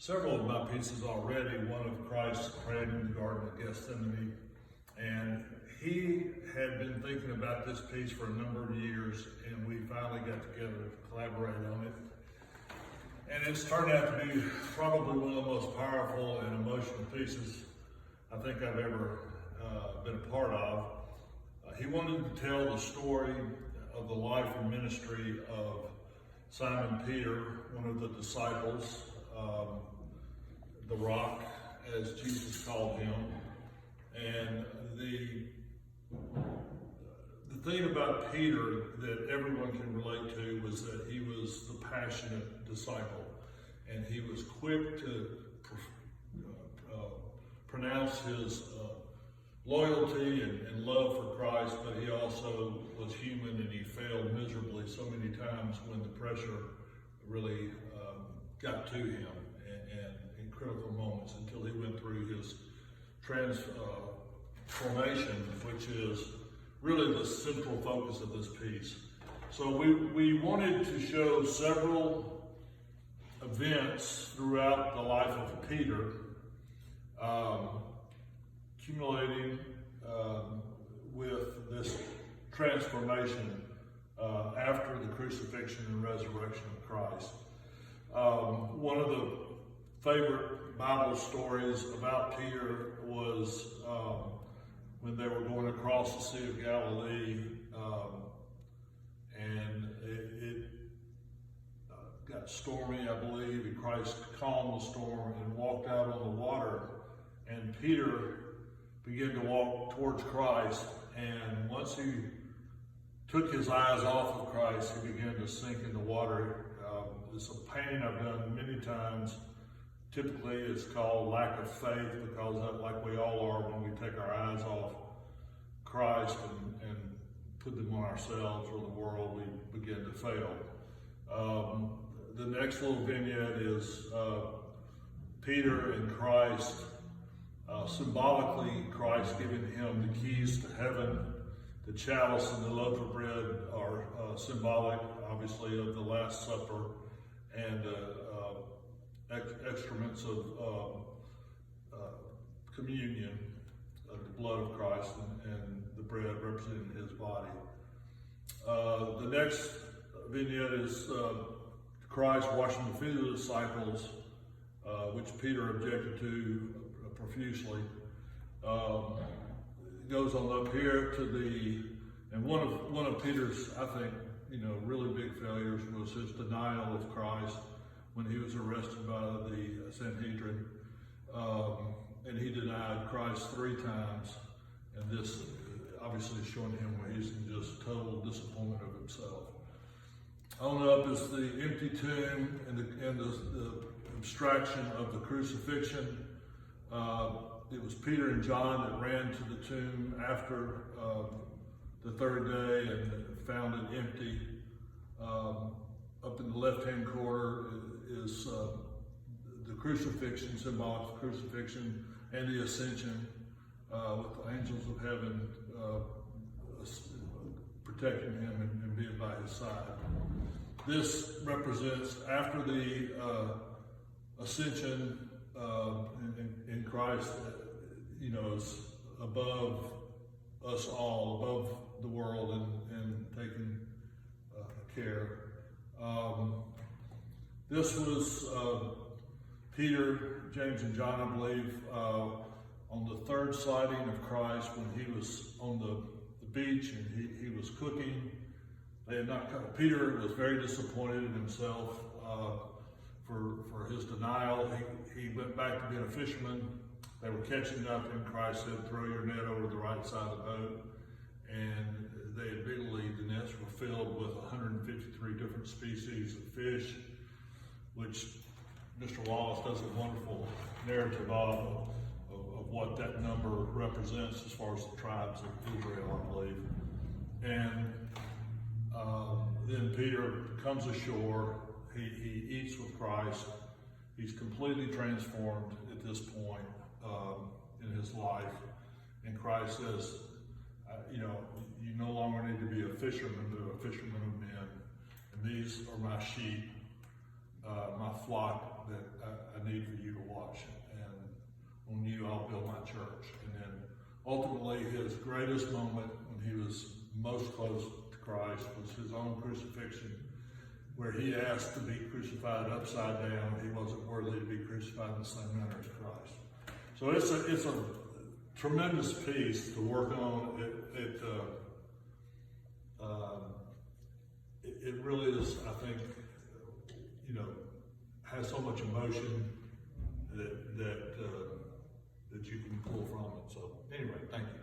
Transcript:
several of my pieces already. One of Christ praying in the Garden of Gethsemane, and he had been thinking about this piece for a number of years, and we finally got together to collaborate on it. And it's turned out to be probably one of the most powerful and emotional pieces I think I've ever been a part of. He wanted to tell the story of the life and ministry of Simon Peter, one of the disciples, the rock, as Jesus called him. And the thing about Peter that everyone can relate to was that he was the passionate disciple, and he was quick to pronounce his loyalty and love for Christ, but he also was human, and he failed miserably so many times when the pressure really got to him, and in critical moments, until he went through his transformation, which is really the central focus of this piece. So we wanted to show several events throughout the life of Peter, accumulating with this transformation after the crucifixion and resurrection of Christ. One of the favorite Bible stories about Peter was when they were going across the Sea of Galilee, and it got stormy, I believe, and Christ calmed the storm and walked out on the water, and Peter began to walk towards Christ, and once he took his eyes off of Christ, he began to sink in the water. It's a pain I've done many times. Typically, it's called lack of faith, because like we all are when we take our eyes off Christ and put them on ourselves or the world, we begin to fail. The next little vignette is Peter and Christ, symbolically Christ giving him the keys to heaven. The chalice and the loaf of bread are symbolic, obviously, of the Last Supper, and excrements of communion, of the blood of Christ, and the bread representing his body. The next vignette is Christ washing the feet of the disciples, which Peter objected to profusely. It goes on up here to and one of Peter's, I think, really big failures was his denial of Christ when he was arrested by the Sanhedrin, and he denied Christ 3 times, and this obviously showing him where he's in just total disappointment of himself. On up is the empty tomb and the abstraction of the crucifixion. It was Peter and John that ran to the tomb after the 3rd day and found it empty. Up in the left-hand corner is the crucifixion, symbolic of crucifixion, and the ascension, with the angels of heaven protecting him and being by his side. This represents after the ascension in Christ, is above us all, above the world, and taking care. This was Peter, James, and John, I believe, on the 3rd sighting of Christ, when he was on the beach and he was cooking. They had not come. Peter was very disappointed in himself for his denial. He went back to being a fisherman. They were catching up, and Christ said, "Throw your net over to the right side of the boat." And they admittedly, the nets were filled with 153 different species of fish, which Mr. Wallace does a wonderful narrative of what that number represents as far as the tribes of Israel, I believe. And then Peter comes ashore. He eats with Christ. He's completely transformed at this point in his life. And Christ says, you no longer need to be a fisherman, but a fisherman of men. And these are my sheep. my flock that I need for you to watch, and on you I'll build my church. And then ultimately his greatest moment when he was most close to Christ was his own crucifixion, where he asked to be crucified upside down. He wasn't worthy to be crucified in the same manner as Christ. So it's a tremendous piece to work on. It really is, I think, has so much emotion that you can pull from it. So anyway, thank you.